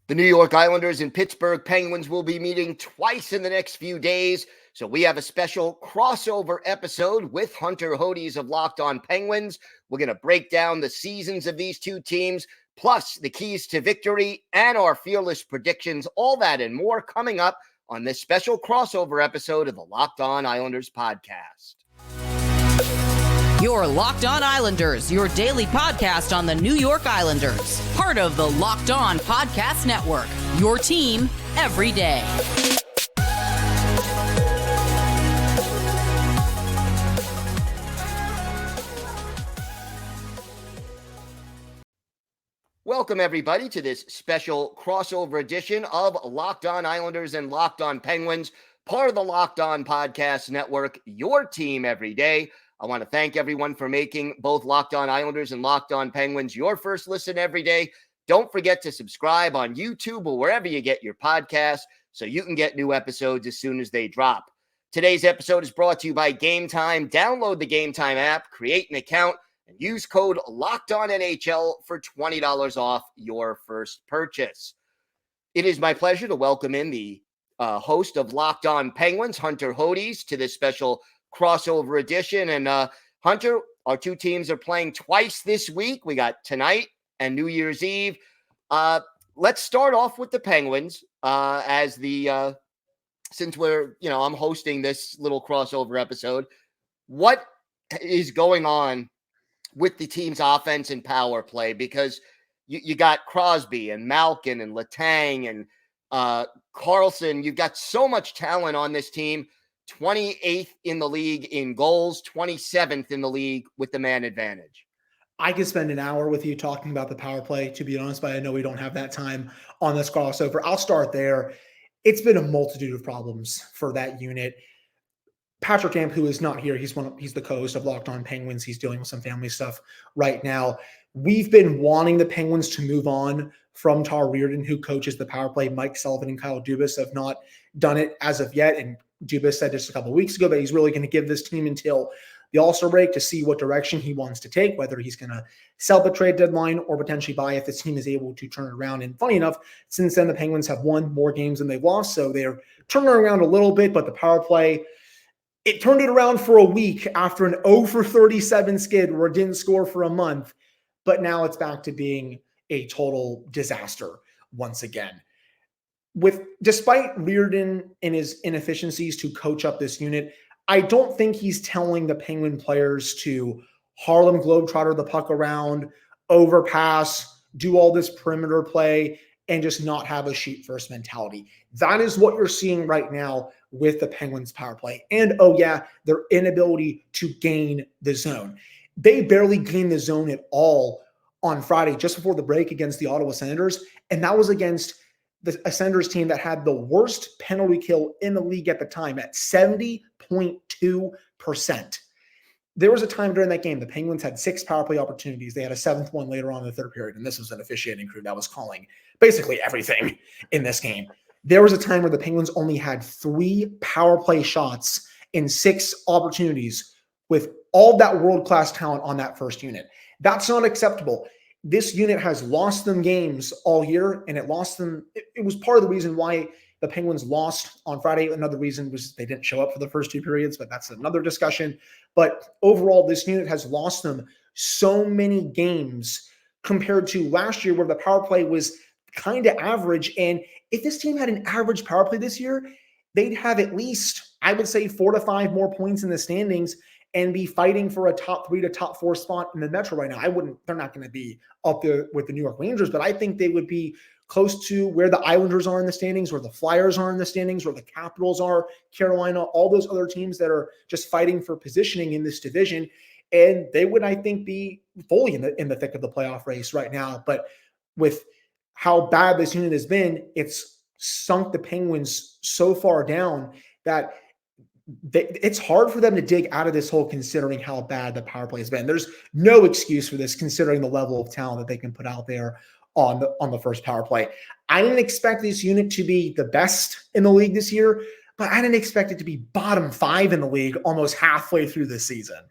The New York Islanders and Pittsburgh Penguins will be meeting twice in the next few days. So we have a special crossover episode with Hunter Hodies of Locked On Penguins. We're going to break down the seasons of these two teams, plus the keys to victory and our fearless predictions. All that and more coming up on this special crossover episode of the Locked On Islanders podcast. Your Locked On Islanders, your daily podcast on the New York Islanders. Part of the Locked On Podcast Network, your team every day. Welcome, everybody, to this special crossover edition of Locked On Islanders and Locked On Penguins, part of the Locked On Podcast Network, your team every day. I want to thank everyone for making both Locked On Islanders and Locked On Penguins your first listen every day. Don't forget to subscribe on YouTube or wherever you get your podcasts so you can get new episodes as soon as they drop. Today's episode is brought to you by Gametime. Download the Gametime app, create an account, and use code LOCKEDONNHL for $20 off your first purchase. It is my pleasure to welcome in the host of Locked On Penguins, Hunter Hodies, to this special crossover edition. And Hunter, our two teams are playing twice this week. We got tonight and New Year's Eve. Let's start off with the Penguins since I'm hosting this little crossover episode. What is going on with the team's offense and power play? Because you got Crosby and Malkin and Letang and Carlson. You've got so much talent on this team. 28th in the league in goals, 27th in the league with the man advantage. I could spend an hour with you talking about the power play, to be honest, but I know we don't have that time on this crossover. I'll start there. It's been a multitude of problems for that unit. Patrick Amp, who is not here, he's the co-host of Locked On Penguins. He's dealing with some family stuff right now. We've been wanting the Penguins to move on from Tar Reardon, who coaches the power play. Mike Sullivan and Kyle Dubas have not done it as of yet, and Dubas said just a couple of weeks ago that he's really going to give this team until the All-Star break to see what direction he wants to take, whether he's going to sell the trade deadline or potentially buy if this team is able to turn it around. And funny enough, since then, the Penguins have won more games than they've lost, so they're turning around a little bit, but the power play, it turned it around for a week after an 0-for-37 skid where it didn't score for a month, but now it's back to being a total disaster once again. Despite Reardon and his inefficiencies to coach up this unit, I don't think he's telling the Penguin players to Harlem Globetrotter the puck around, overpass, do all this perimeter play, and just not have a shoot first mentality. That is what you're seeing right now with the Penguins power play. And their inability to gain the zone. They barely gained the zone at all on Friday, just before the break against the Ottawa Senators. And that was against a Senators team that had the worst penalty kill in the league at the time at 70.2%. There was a time during that game, the Penguins had 6 power play opportunities. They had a 7th one later on in the third period, and this was an officiating crew that was calling basically everything in this game. There was a time where the Penguins only had 3 power play shots in 6 opportunities with all that world-class talent on that first unit. That's not acceptable. This unit has lost them games all year, and it lost them. It was part of the reason why the Penguins lost on Friday. Another reason was they didn't show up for the first 2 periods, but that's another discussion. But overall, this unit has lost them so many games compared to last year where the power play was kind of average. And if this team had an average power play this year, they'd have at least, I would say, 4 to 5 more points in the standings and be fighting for a top 3 to top 4 spot in the Metro right now. They're not going to be up there with the New York Rangers, but I think they would be close to where the Islanders are in the standings, where the Flyers are in the standings, where the Capitals are, Carolina, all those other teams that are just fighting for positioning in this division. And they would, I think, be fully in the thick of the playoff race right now. But with how bad this unit has been, it's sunk the Penguins so far down that it's hard for them to dig out of this hole considering how bad the power play has been. There's no excuse for this considering the level of talent that they can put out there on the first power play. I didn't expect this unit to be the best in the league this year, but I didn't expect it to be bottom 5 in the league almost halfway through the season.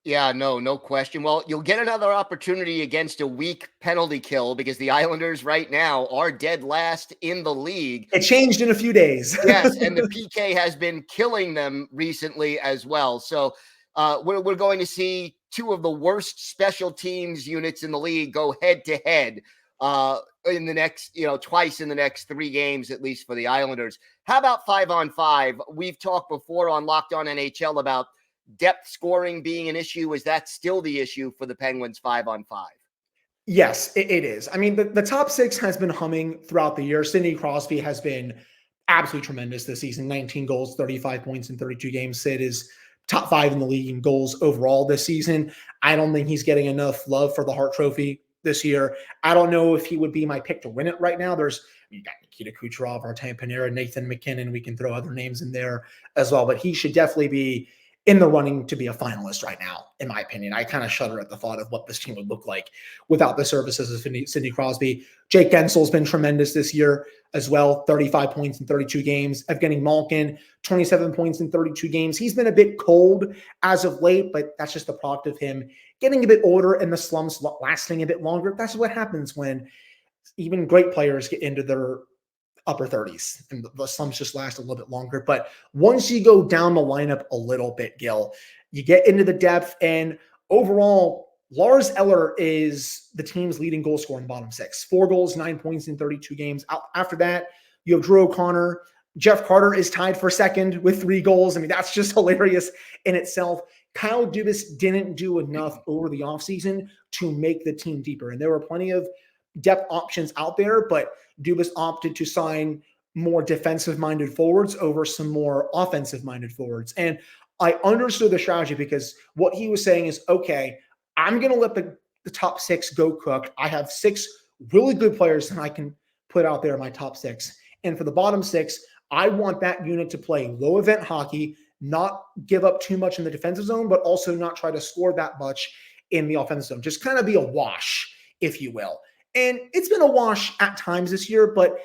Yeah, no question. Well, you'll get another opportunity against a weak penalty kill because the Islanders right now are dead last in the league. It changed in a few days. Yes, and the PK has been killing them recently as well. So we're going to see two of the worst special teams units in the league go head to head in the next, twice in the next 3 games, at least for the Islanders. How about 5-on-5? We've talked before on Locked On NHL about depth scoring being an issue. Is that still the issue for the Penguins 5-on-5? Yes, it is. I mean, the top 6 has been humming throughout the year. Sidney Crosby has been absolutely tremendous this season. 19 goals, 35 points in 32 games. Sid is top 5 in the league in goals overall this season. I don't think he's getting enough love for the Hart Trophy this year. I don't know if he would be my pick to win it right now. You got Nikita Kucherov, Artemi Panarin, Nathan McKinnon. We can throw other names in there as well, but he should definitely be in the running to be a finalist right now, in my opinion. I kind of shudder at the thought of what this team would look like without the services of Sidney Crosby. Jake Gensel's been tremendous this year as well, 35 points in 32 games. Evgeny Malkin, 27 points in 32 games. He's been a bit cold as of late, but that's just the product of him getting a bit older and the slumps lasting a bit longer. That's what happens when even great players get into their upper 30s and the slumps just last a little bit longer. But once you go down the lineup a little bit, Gil, you get into the depth, and overall Lars Eller is the team's leading goal scorer in the bottom 6, 4 goals, 9 points in 32 games. After that, you have Drew O'Connor. Jeff Carter is tied for second with 3 goals. I mean, that's just hilarious in itself. Kyle Dubas didn't do enough over the offseason to make the team deeper. And there were plenty of depth options out there, but Dubas opted to sign more defensive-minded forwards over some more offensive-minded forwards. And I understood the strategy because what he was saying is, okay, I'm going to let the top 6 go cooked. I have 6 really good players that I can put out there in my top 6. And for the bottom 6, I want that unit to play low-event hockey, not give up too much in the defensive zone, but also not try to score that much in the offensive zone. Just kind of be a wash, if you will. And it's been a wash at times this year, but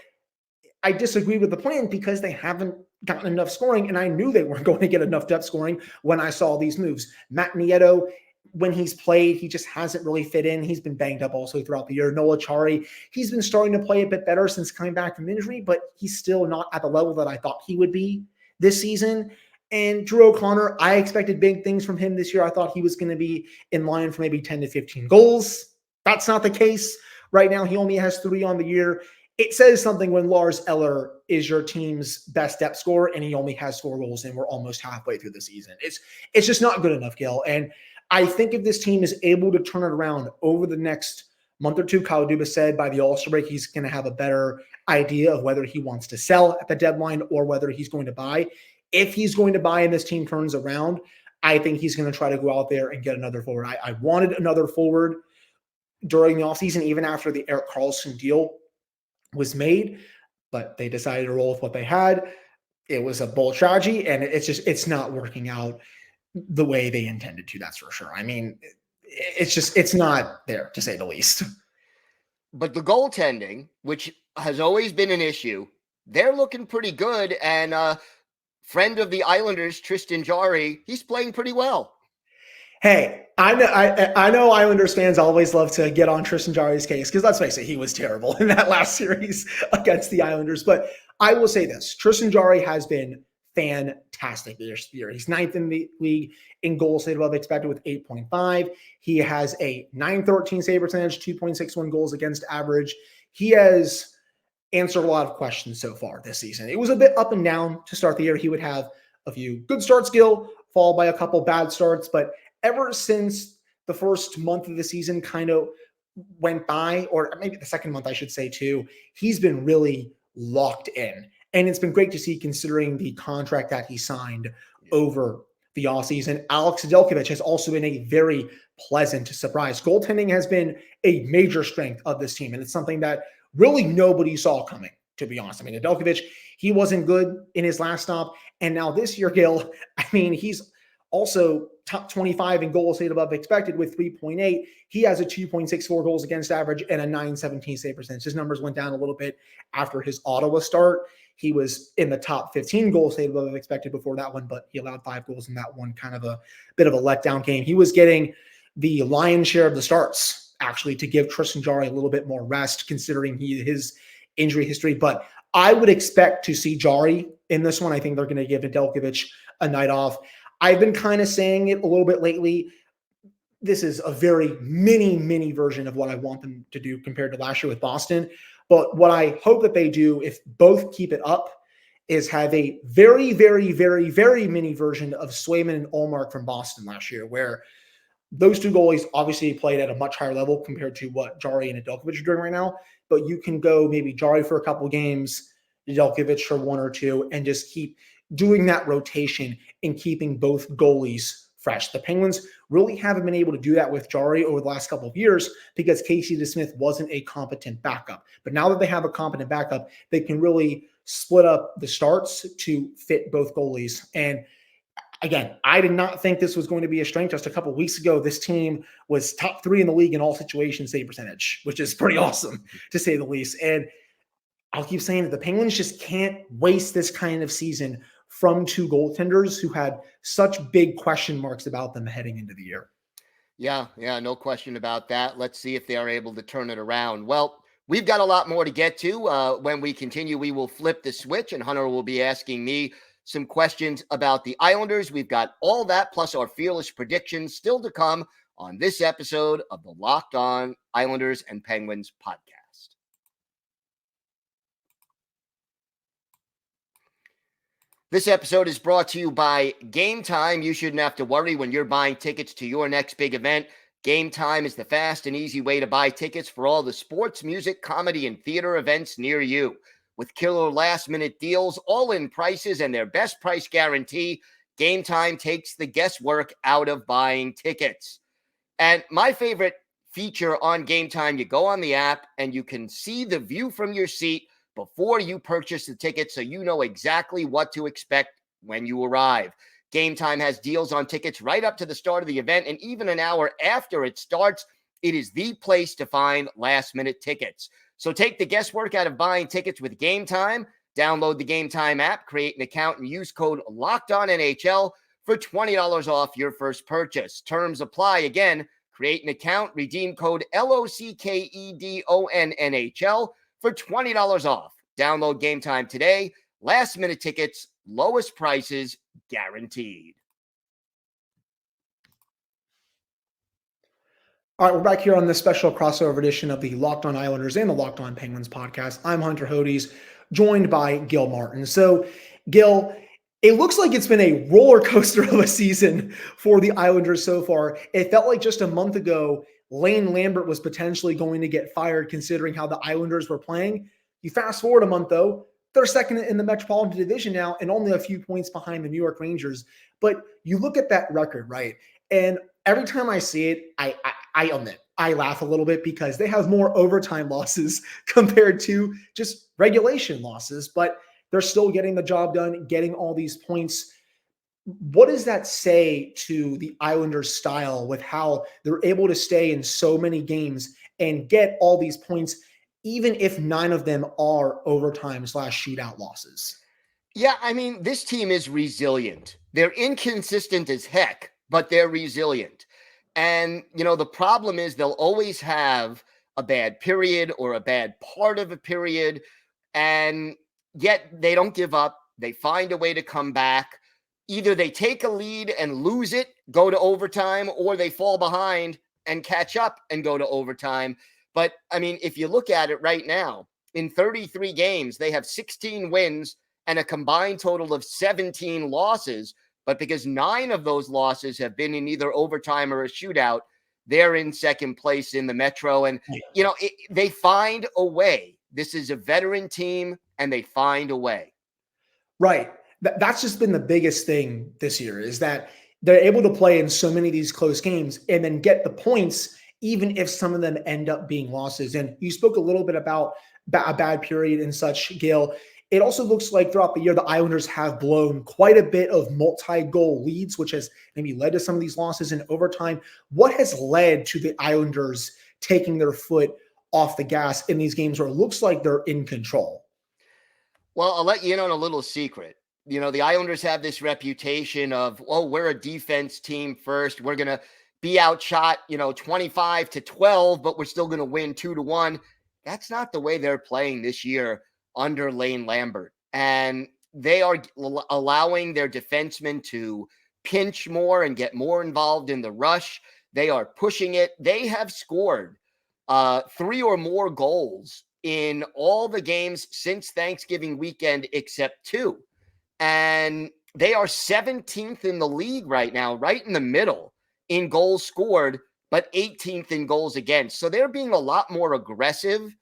I disagree with the plan because they haven't gotten enough scoring, and I knew they weren't going to get enough depth scoring when I saw these moves. Matt Nieto, when he's played, he just hasn't really fit in. He's been banged up also throughout the year. Noah Chari, he's been starting to play a bit better since coming back from injury, but he's still not at the level that I thought he would be this season. And Drew O'Connor, I expected big things from him this year. I thought he was going to be in line for maybe 10 to 15 goals. That's not the case. Right now, he only has 3 on the year. It says something when Lars Eller is your team's best depth scorer and he only has 4 goals and we're almost halfway through the season. It's just not good enough, Gil. And I think if this team is able to turn it around over the next month or two, Kyle Dubas said by the All-Star break, he's going to have a better idea of whether he wants to sell at the deadline or whether he's going to buy. If he's going to buy and this team turns around, I think he's going to try to go out there and get another forward. I wanted another forward during the offseason, even after the Erik Karlsson deal was made, but they decided to roll with what they had. It was a bold strategy, and it's not working out the way they intended to, that's for sure. I mean, it's not there, to say the least. But the goaltending, which has always been an issue, they're looking pretty good. And friend of the Islanders, Tristan Jarry, he's playing pretty well. Hey, I know Islanders fans always love to get on Tristan Jarry's case because let's face it, he was terrible in that last series against the Islanders. But I will say this, Tristan Jarry has been fantastic this year. He's 9th in the league in goals saved above expected with 8.5. He has a .913 save percentage, 2.61 goals against average. He has answered a lot of questions so far this season. It was a bit up and down to start the year. He would have a few good starts, Gil, followed by a couple bad starts. But ever since the first month of the season kind of went by, or maybe the second month, I should say too, he's been really locked in. And it's been great to see considering the contract that he signed over the offseason. Alex Nedeljkovic has also been a very pleasant surprise. Goaltending has been a major strength of this team, and it's something that really nobody saw coming, to be honest. I mean, Nedeljkovic, he wasn't good in his last stop, and now this year, Gil, I mean, he's also top 25 in goals saved above expected with 3.8. He has a 2.64 goals against average and a 917 save percentage. His numbers went down a little bit after his Ottawa start. He was in the top 15 goals saved above expected before that one, but he allowed 5 goals in that one, kind of a bit of a letdown game. He was getting the lion's share of the starts, actually, to give Tristan Jarry a little bit more rest, considering his injury history. But I would expect to see Jarry in this one. I think they're going to give Nedeljkovic a night off. I've been kind of saying it a little bit lately. This is a very mini version of what I want them to do compared to last year with Boston. But what I hope that they do, if both keep it up, is have a very mini version of Swayman and Ullmark from Boston last year, where those two goalies obviously played at a much higher level compared to what Jarry and Nedeljkovic are doing right now. But you can go maybe Jarry for a couple games, Nedeljkovic for 1 or 2, and just keep doing that rotation and keeping both goalies fresh. The Penguins really haven't been able to do that with Jarry over the last couple of years because Casey DeSmith wasn't a competent backup. But now that they have a competent backup, they can really split up the starts to fit both goalies. And again, I did not think this was going to be a strength. Just a couple of weeks ago, this team was top 3 in the league in all situations save percentage, which is pretty awesome to say the least. And I'll keep saying that the Penguins just can't waste this kind of season from 2 goaltenders who had such big question marks about them heading into the year. Yeah, no question about that. Let's see if they are able to turn it around. Well, we've got a lot more to get to. When we continue, we will flip the switch, and Hunter will be asking me some questions about the Islanders. We've got all that plus our fearless predictions still to come on this episode of the Locked On Islanders and Penguins podcast. This episode is brought to you by Gametime. You shouldn't have to worry when you're buying tickets to your next big event. Gametime is the fast and easy way to buy tickets for all the sports, music, comedy, and theater events near you. With killer last-minute deals, all-in prices, and their best price guarantee, Gametime takes the guesswork out of buying tickets. And my favorite feature on Gametime, you go on the app and you can see the view from your seat before you purchase the ticket, so you know exactly what to expect when you arrive. Gametime has deals on tickets right up to the start of the event, and even an hour after it starts. It is the place to find last-minute tickets. So take the guesswork out of buying tickets with Gametime. Download the Gametime app, create an account, and use code LOCKEDONNHL for $20 off your first purchase. Terms apply. Again, create an account, redeem code LOCKEDONNHL for $20 off. Download Gametime today. Last-minute tickets, lowest prices guaranteed. All right, we're back here on this special crossover edition of the Locked On Islanders and the Locked On Penguins podcast. I'm Hunter Hodies, joined by Gil Martin. So, Gil, it looks like it's been a roller coaster of a season for the Islanders so far. It felt like just a month ago, Lane Lambert was potentially going to get fired considering how the Islanders were playing. You fast forward a month, though, they're second in the Metropolitan Division now and only a few points behind the New York Rangers. But you look at that record, right? And every time I see it, I admit, I laugh a little bit because they have more overtime losses compared to just regulation losses, but they're still getting the job done, getting all these points. What does that say to the Islanders' style with how they're able to stay in so many games and get all these points, even if 9 of them are overtime/shootout losses? Yeah, I mean, this team is resilient. They're inconsistent as heck, but they're resilient. And, the problem is they'll always have a bad period or a bad part of a period, and yet they don't give up. They find a way to come back. Either they take a lead and lose it, go to overtime, or they fall behind and catch up and go to overtime. But, I mean, if you look at it right now, in 33 games, they have 16 wins and a combined total of 17 losses. But because 9 of those losses have been in either overtime or a shootout, they're in second place in the Metro. And, they find a way. This is a veteran team, and they find a way. Right. That's just been the biggest thing this year, is that they're able to play in so many of these close games and then get the points, even if some of them end up being losses. And you spoke a little bit about a bad period and such, Gil. it also looks like throughout the year, the Islanders have blown quite a bit of multi-goal leads, which has maybe led to some of these losses in overtime. What has led to the Islanders taking their foot off the gas in these games where it looks like they're in control? Well, I'll let you in on a little secret. The Islanders have this reputation of, oh, we're a defense team first. We're going to be outshot, 25-12, but we're still going to win 2-1. That's not the way they're playing this year under Lane Lambert. And they are allowing their defensemen to pinch more and get more involved in the rush. They are pushing it. They have scored 3 or more goals in all the games since Thanksgiving weekend, except 2. And they are 17th in the league right now, right in the middle in goals scored, but 18th in goals against. So they're being a lot more aggressive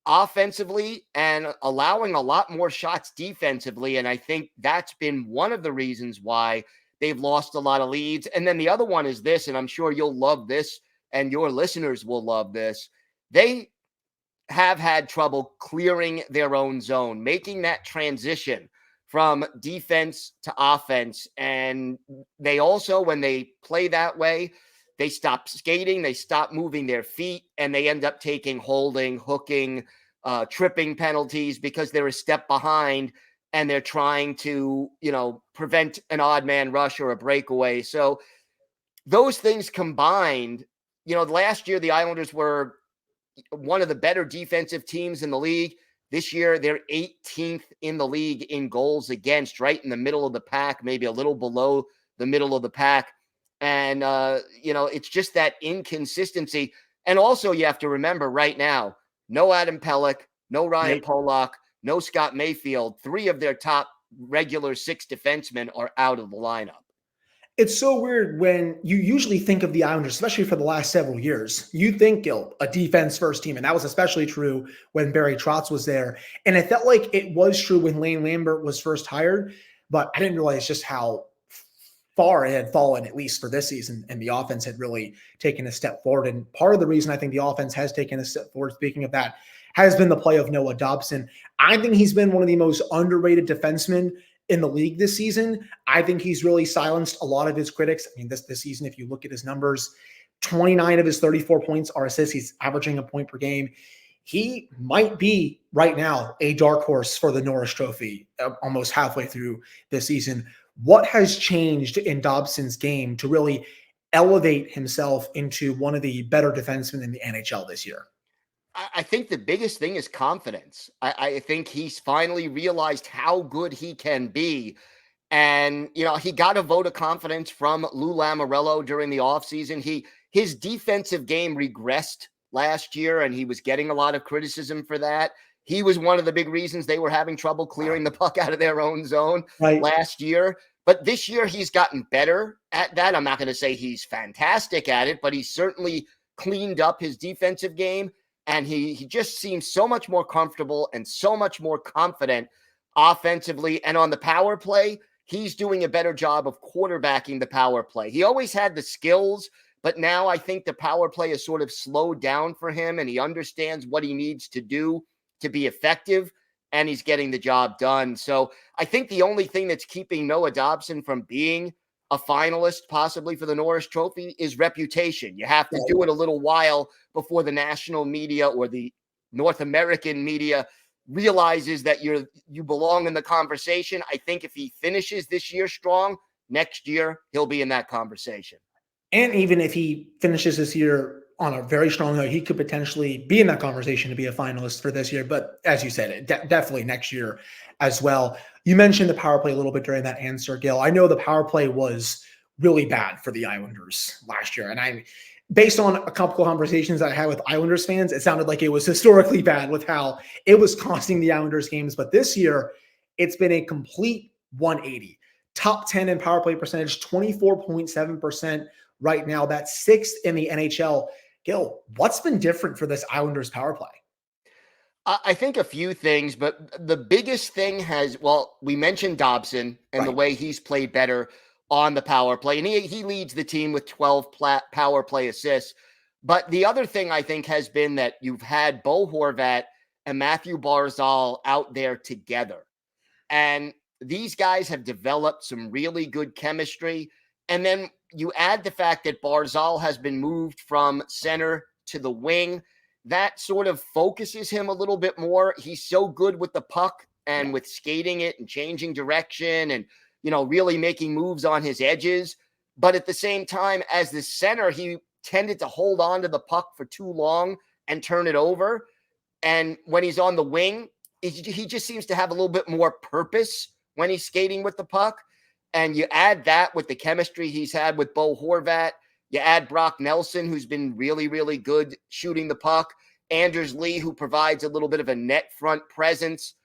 offensively and allowing a lot more shots defensively. And I think that's been one of the reasons why they've lost a lot of leads. And then the other one is this, and I'm sure you'll love this and your listeners will love this. They have had trouble clearing their own zone, making that transition from defense to offense. And they also, when they play that way, they stop skating, they stop moving their feet, and they end up taking holding, hooking, tripping penalties because they're a step behind and they're trying to, prevent an odd man rush or a breakaway. So those things combined, last year the Islanders were one of the better defensive teams in the league. This year, they're 18th in the league in goals against, right in the middle of the pack, maybe a little below the middle of the pack. And, it's just that inconsistency. And also you have to remember right now, no Adam Pelech, no Ryan Polak, no Scott Mayfield. 3 of their top regular 6 defensemen are out of the lineup. It's so weird when you usually think of the Islanders, especially for the last several years. You think, Gil, a defense-first team, and that was especially true when Barry Trotz was there. And it felt like it was true when Lane Lambert was first hired, but I didn't realize just how far it had fallen, at least for this season, and the offense had really taken a step forward. And part of the reason I think the offense has taken a step forward, speaking of that, has been the play of Noah Dobson. I think he's been one of the most underrated defensemen in the league this season. I think he's really silenced a lot of his critics. I mean, this season, if you look at his numbers, 29 of his 34 points are assists. He's averaging a point per game. He might be right now a dark horse for the Norris Trophy almost halfway through this season. What has changed in Dobson's game to really elevate himself into one of the better defensemen in the NHL this year? I think the biggest thing is confidence. I think he's finally realized how good he can be. And, he got a vote of confidence from Lou Lamoriello during the offseason. His defensive game regressed last year, and he was getting a lot of criticism for that. He was one of the big reasons they were having trouble clearing the puck out of their own zone last year. But this year, he's gotten better at that. I'm not going to say he's fantastic at it, but he's certainly cleaned up his defensive game. And he just seems so much more comfortable and so much more confident offensively. And on the power play, he's doing a better job of quarterbacking the power play. He always had the skills, but now I think the power play is sort of slowed down for him, and he understands what he needs to do to be effective, and he's getting the job done. So I think the only thing that's keeping Noah Dobson from being a finalist possibly for the Norris Trophy is reputation. You have to do it a little while before the national media or the North American media realizes that you belong in the conversation. I think if he finishes this year strong, next year he'll be in that conversation. And even if he finishes this year on a very strong note, he could potentially be in that conversation to be a finalist for this year. But as you said, definitely next year as well. You mentioned the power play a little bit during that answer, Gil. I know the power play was really bad for the Islanders last year. And based on a couple of conversations that I had with Islanders fans, it sounded like it was historically bad with how it was costing the Islanders games. But this year, it's been a complete 180. Top 10 in power play percentage, 24.7% right now. That's 6th in the NHL. Gil, what's been different for this Islanders power play? I think a few things, but the biggest thing we mentioned Dobson and the way he's played better on the power play. And he leads the team with 12 power play assists. But the other thing I think has been that you've had Bo Horvat and Matthew Barzal out there together. And these guys have developed some really good chemistry. And then you add the fact that Barzal has been moved from center to the wing. That sort of focuses him a little bit more. He's so good with the puck and with skating it and changing direction and, really making moves on his edges. But at the same time, as the center, he tended to hold on to the puck for too long and turn it over. And when he's on the wing, he just seems to have a little bit more purpose when he's skating with the puck. And you add that with the chemistry he's had with Bo Horvat. You add Brock Nelson, who's been really, really good shooting the puck. Anders Lee, who provides a little bit of a net front presence.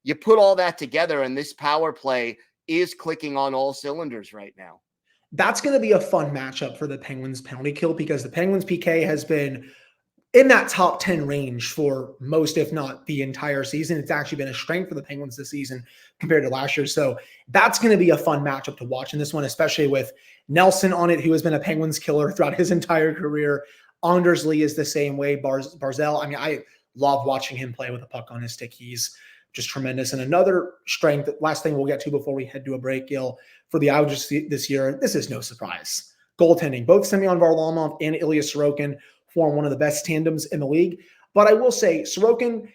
You put all that together, and this power play is clicking on all cylinders right now. That's going to be a fun matchup for the Penguins penalty kill, because the Penguins PK has been in that top 10 range for most, if not the entire season. It's actually been a strength for the Penguins this season compared to last year. So that's going to be a fun matchup to watch in this one, especially with Nelson on it, who has been a Penguins killer throughout his entire career. Anders Lee is the same way. Barzal, I mean, I love watching him play with a puck on his stick. He's just tremendous. And another strength, last thing we'll get to before we head to a break, Gil, for the Islanders this year, this is no surprise. Goaltending. Both Semyon Varlamov and Ilya Sorokin form one of the best tandems in the league. But I will say, Sorokin,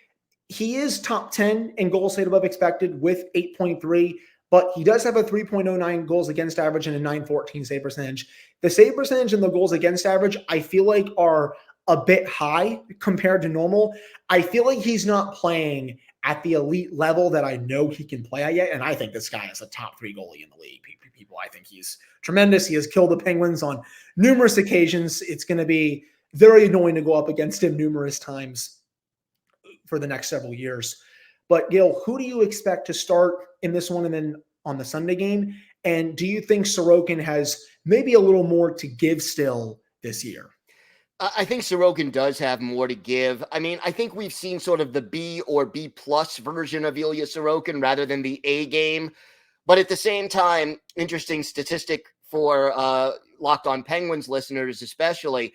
he is top 10 in goals saved above expected with 8.3, but he does have a 3.09 goals against average and a 9.14 save percentage. The save percentage and the goals against average, I feel like, are a bit high compared to normal. I feel like he's not playing at the elite level that I know he can play at yet. And I think this guy is a top 3 goalie in the league. People, I think he's tremendous. He has killed the Penguins on numerous occasions. It's going to be very annoying to go up against him numerous times for the next several years. But Gil, who do you expect to start in this one and then on the Sunday game? And do you think Sorokin has maybe a little more to give still this year? I think Sorokin does have more to give. I mean, I think we've seen sort of the B or B plus version of Ilya Sorokin rather than the A game. But at the same time, interesting statistic for Locked On Penguins listeners especially,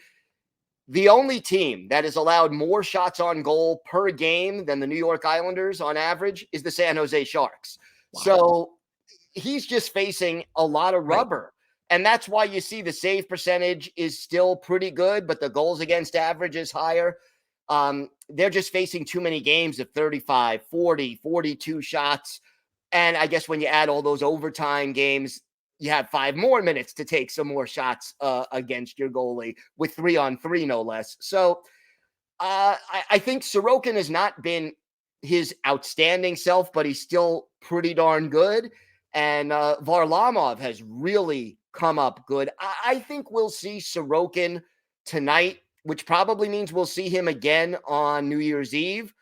the only team that has allowed more shots on goal per game than the New York Islanders on average is the San Jose Sharks. Wow. So he's just facing a lot of rubber. Right. And that's why you see the save percentage is still pretty good, but the goals against average is higher. They're just facing too many games of 35, 40, 42 shots. And I guess when you add all those overtime games, you have 5 more minutes to take some more shots against your goalie with 3-on-3, no less. So I think Sorokin has not been his outstanding self, but he's still pretty darn good. And Varlamov has really come up good. I think we'll see Sorokin tonight, which probably means we'll see him again on New Year's Eve.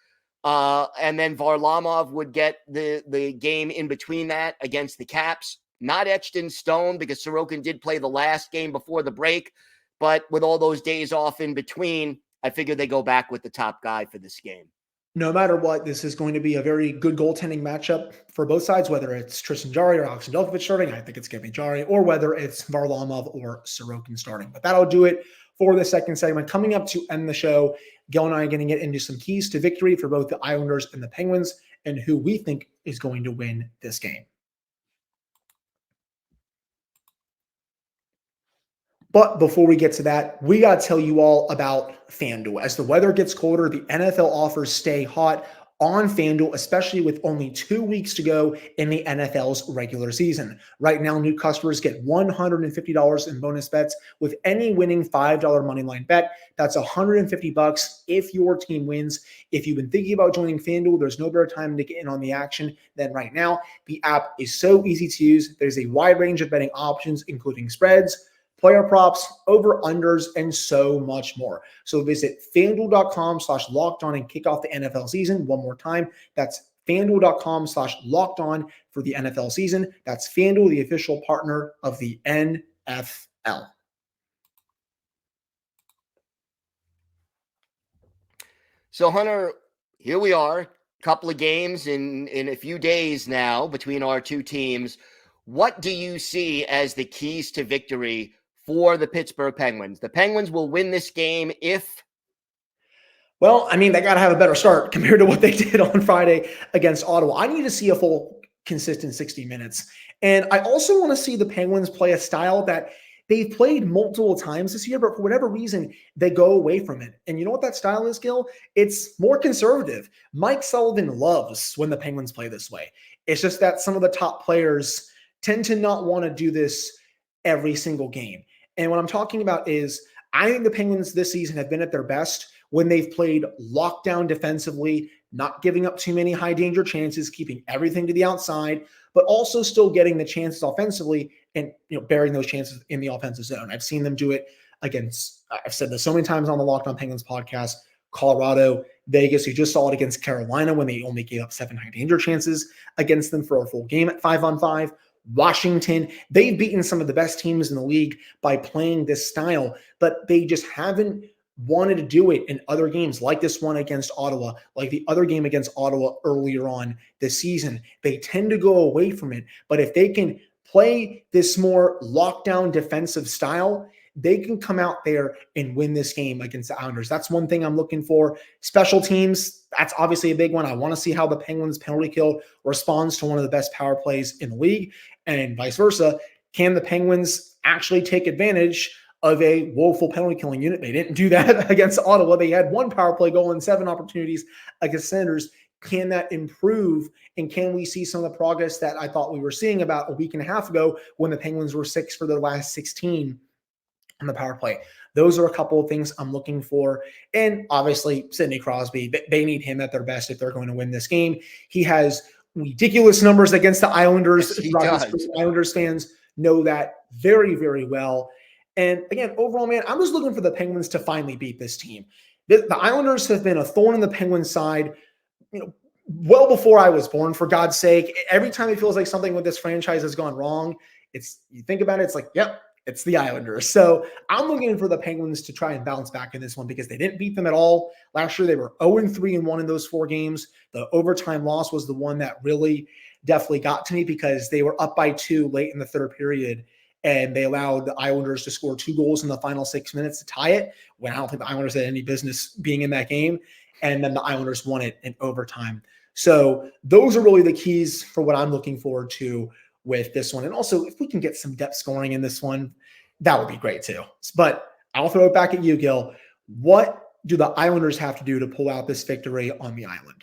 And then Varlamov would get the game in between that against the Caps. Not etched in stone because Sorokin did play the last game before the break. But with all those days off in between, I figured they go back with the top guy for this game. No matter what, this is going to be a very good goaltending matchup for both sides, whether it's Tristan Jarry or Alex Nedeljkovic starting. I think it's going to be Jarry, or whether it's Varlamov or Sorokin starting. But that'll do it for the second segment. Coming up to end the show, Gil and I are going to get into some keys to victory for both the Islanders and the Penguins and who we think is going to win this game. But before we get to that, we got to tell you all about FanDuel. As the weather gets colder, the NFL offers stay hot on FanDuel, especially with only 2 weeks to go in the NFL's regular season. Right now, new customers get $150 in bonus bets with any winning $5 moneyline bet. That's $150 if your team wins. If you've been thinking about joining FanDuel, there's no better time to get in on the action than right now. The app is so easy to use. There's a wide range of betting options, including spreads, player props, over-unders, and so much more. So visit FanDuel.com/lockedon and kick off the NFL season. One more time, that's FanDuel.com/lockedon for the NFL season. That's FanDuel, the official partner of the NFL. So, Hunter, here we are, a couple of games in a few days now between our two teams. What do you see as the keys to victory for the Pittsburgh Penguins? The Penguins will win this game if... Well, I mean, they got to have a better start compared to what they did on Friday against Ottawa. I need to see a full, consistent 60 minutes. And I also want to see the Penguins play a style that they've played multiple times this year, but for whatever reason, they go away from it. And you know what that style is, Gil? It's more conservative. Mike Sullivan loves when the Penguins play this way. It's just that some of the top players tend to not want to do this every single game. And what I'm talking about is I think the Penguins this season have been at their best when they've played lockdown defensively, not giving up too many high danger chances, keeping everything to the outside, but also still getting the chances offensively and burying those chances in the offensive zone. I've seen them do it against, I've said this so many times on the Locked On Penguins podcast, Colorado, Vegas. You just saw it against Carolina when they only gave up 7 high danger chances against them for a full game at 5-on-5. Washington, they've beaten some of the best teams in the league by playing this style, but they just haven't wanted to do it in other games like this one against Ottawa, like the other game against Ottawa earlier on this season. They tend to go away from it, but if they can play this more lockdown defensive style, they can come out there and win this game against the Islanders. That's one thing I'm looking for. Special teams, that's obviously a big one. I want to see how the Penguins penalty kill responds to one of the best power plays in the league, and vice versa. Can the Penguins actually take advantage of a woeful penalty killing unit? They didn't do that against Ottawa. They had 1 power play goal and 7 opportunities against Senators. Can that improve? And can we see some of the progress that I thought we were seeing about a week and a half ago when the Penguins were 6 for their last 16 on the power play? Those are a couple of things I'm looking for. And obviously, Sidney Crosby, they need him at their best if they're going to win this game. He has ridiculous numbers against the Islanders. Yes, Islanders fans know that very, very well. And again, overall, man, I'm just looking for the Penguins to finally beat this team. The Islanders have been a thorn in the Penguins' side, well before I was born, for God's sake. Every time it feels like something with this franchise has gone wrong, you think about it, it's like, yep, it's the Islanders. So I'm looking for the Penguins to try and bounce back in this one because they didn't beat them at all. Last year, they were 0-3-1 in those 4 games. The overtime loss was the one that really definitely got to me because they were up by 2 late in the third period, and they allowed the Islanders to score 2 goals in the final 6 minutes to tie it, when I don't think the Islanders had any business being in that game. And then the Islanders won it in overtime. So those are really the keys for what I'm looking forward to with this one. And also, if we can get some depth scoring in this one, that would be great too. But I'll throw it back at you, Gil. What do the Islanders have to do to pull out this victory on the island?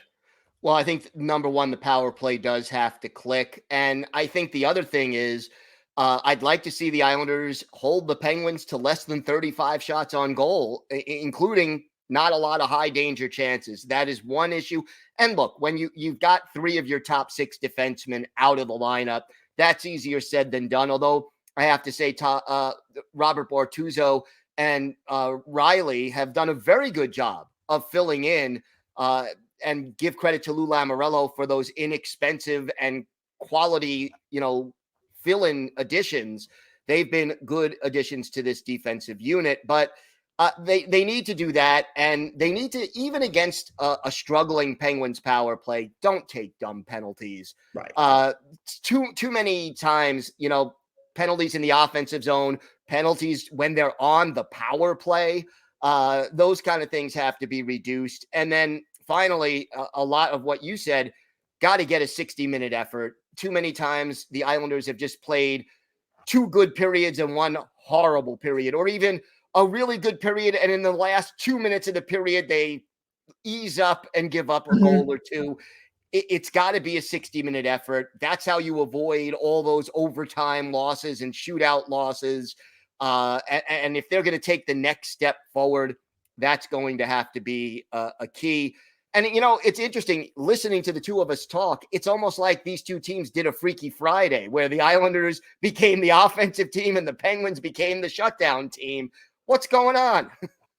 Well, I think number one, the power play does have to click. And I think the other thing is, I'd like to see the Islanders hold the Penguins to less than 35 shots on goal, including not a lot of high danger chances. That is one issue. And look, when you've got 3 of your top 6 defensemen out of the lineup, that's easier said than done. Although I have to say, Robert Bortuzzo and Riley have done a very good job of filling in, and give credit to Lou Lamoriello for those inexpensive and quality, fill-in additions. They've been good additions to this defensive unit, but they need to do that, and they need to, even against a struggling Penguins power play, don't take dumb penalties. Right. Too many times, penalties in the offensive zone, penalties when they're on the power play, those kind of things have to be reduced. And then finally, a lot of what you said, got to get a 60-minute effort. Too many times the Islanders have just played 2 good periods and 1 horrible period, or even a really good period, and in the last 2 minutes of the period, they ease up and give up a goal or 2. It's got to be a 60-minute effort. That's how you avoid all those overtime losses and shootout losses. And if they're going to take the next step forward, that's going to have to be a key. And, it's interesting listening to the two of us talk. It's almost like these two teams did a Freaky Friday where the Islanders became the offensive team and the Penguins became the shutdown team. What's going on?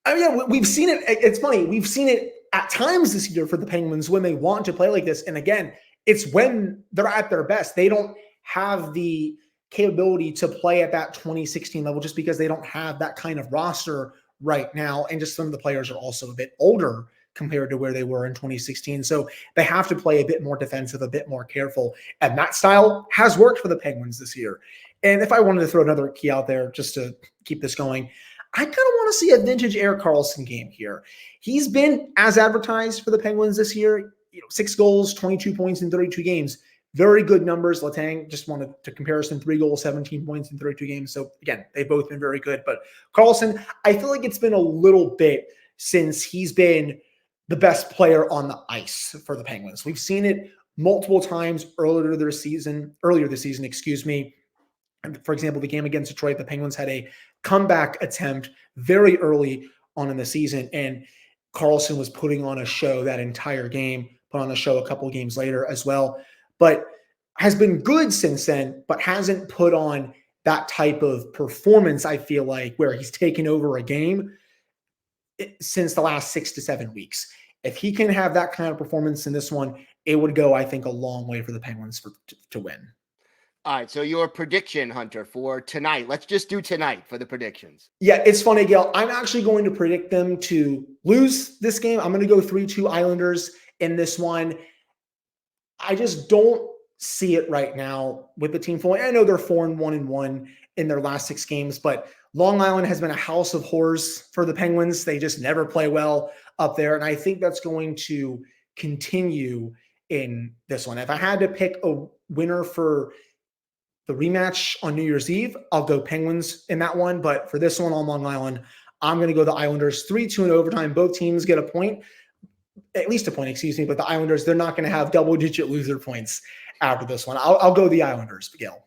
I mean, yeah, we've seen it. It's funny. We've seen it at times this year for the Penguins when they want to play like this. And again, it's when they're at their best. They don't have the capability to play at that 2016 level just because they don't have that kind of roster right now. And just some of the players are also a bit older compared to where they were in 2016. So they have to play a bit more defensive, a bit more careful. And that style has worked for the Penguins this year. And if I wanted to throw another key out there just to keep this going, I kind of want to see a vintage Erik Karlsson game here. He's been as advertised for the Penguins this year, 6 goals, 22 points in 32 games. Very good numbers. Letang just wanted to comparison, 3 goals, 17 points in 32 games. So again, they've both been very good. But Karlsson, I feel like it's been a little bit since he's been the best player on the ice for the Penguins. We've seen it multiple times earlier this season, excuse me. For example, the game against Detroit, the Penguins had a comeback attempt very early on in the season, and Karlsson was putting on a show that entire game, put on a show a couple of games later as well, but has been good since then, but hasn't put on that type of performance, I feel like, where he's taken over a game since the last 6 to 7 weeks. If he can have that kind of performance in this one, it would go, I think, a long way for the Penguins to win. All right, so your prediction, Hunter, for tonight. Let's just do tonight for the predictions. Yeah, it's funny, Gil. I'm actually going to predict them to lose this game. I'm going to go 3-2 Islanders in this one. I just don't see it right now with the team falling. I know they're 4-1-1 in their last 6 games, but Long Island has been a house of horrors for the Penguins. They just never play well up there, and I think that's going to continue in this one. If I had to pick a winner for the rematch on New Year's Eve, I'll go Penguins in that one. But for this one on Long Island, I'm going to go the Islanders. 3-2 in overtime. Both teams get a point, at least a point, excuse me. But the Islanders, they're not going to have double-digit loser points after this one. I'll go the Islanders, Miguel.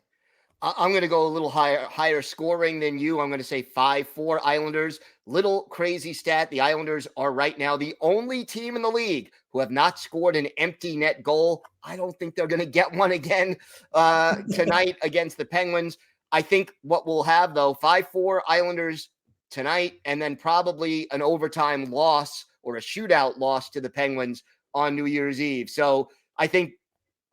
I'm going to go a little higher scoring than you. I'm going to say 5-4 Islanders. Little crazy stat. The Islanders are right now the only team in the league who have not scored an empty net goal. I don't think they're going to get one again tonight against the Penguins. I think what we'll have, though, 5-4 Islanders tonight, and then probably an overtime loss or a shootout loss to the Penguins on New Year's Eve. So I think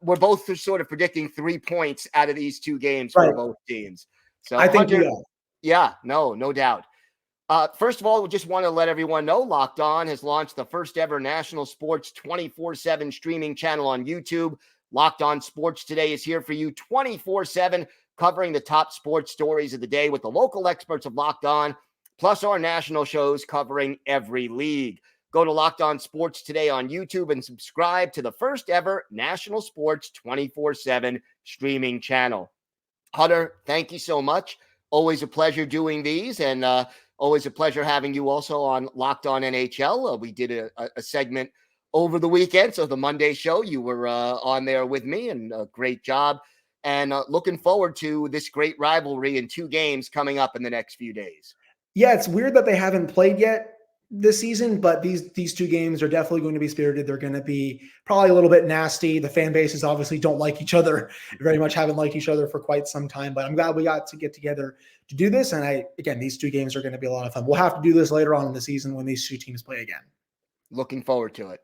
we're both sort of predicting 3 points out of these 2 games for both teams. So I think Hunter, no doubt. First of all, we just want to let everyone know Locked On has launched the first ever national sports 24/7 streaming channel on YouTube. Locked On Sports Today is here for you 24/7, covering the top sports stories of the day with the local experts of Locked On, plus our national shows covering every league. Go to Locked On Sports Today on YouTube and subscribe to the first ever national sports 24/7 streaming channel. Hunter, thank you so much. Always a pleasure doing these, and always a pleasure having you also on Locked On NHL. We did a segment over the weekend, so the Monday show, you were on there with me, and a great job. And looking forward to this great rivalry in 2 games coming up in the next few days. Yeah, it's weird that they haven't played yet this season, but these 2 games are definitely going to be spirited. They're going to be probably a little bit nasty. The fan bases obviously don't like each other very much, haven't liked each other for quite some time, but I'm glad we got to get together to do this. And again, these 2 games are going to be a lot of fun. We'll have to do this later on in the season when these 2 teams play again. Looking forward to it.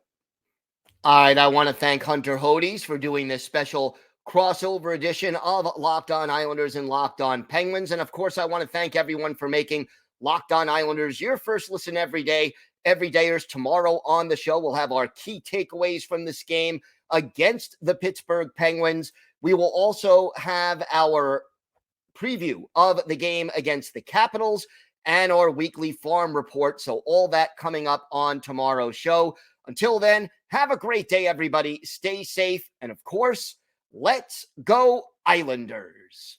All right, I want to thank Hunter Hodies for doing this special crossover edition of Locked On Islanders and Locked On Penguins. And of course, I want to thank everyone for making Locked On Islanders your first listen every day. Everydayers, tomorrow on the show, we'll have our key takeaways from this game against the Pittsburgh Penguins. We will also have our preview of the game against the Capitals and our weekly farm report. So all that coming up on tomorrow's show. Until then, have a great day, everybody. Stay safe. And of course, let's go Islanders.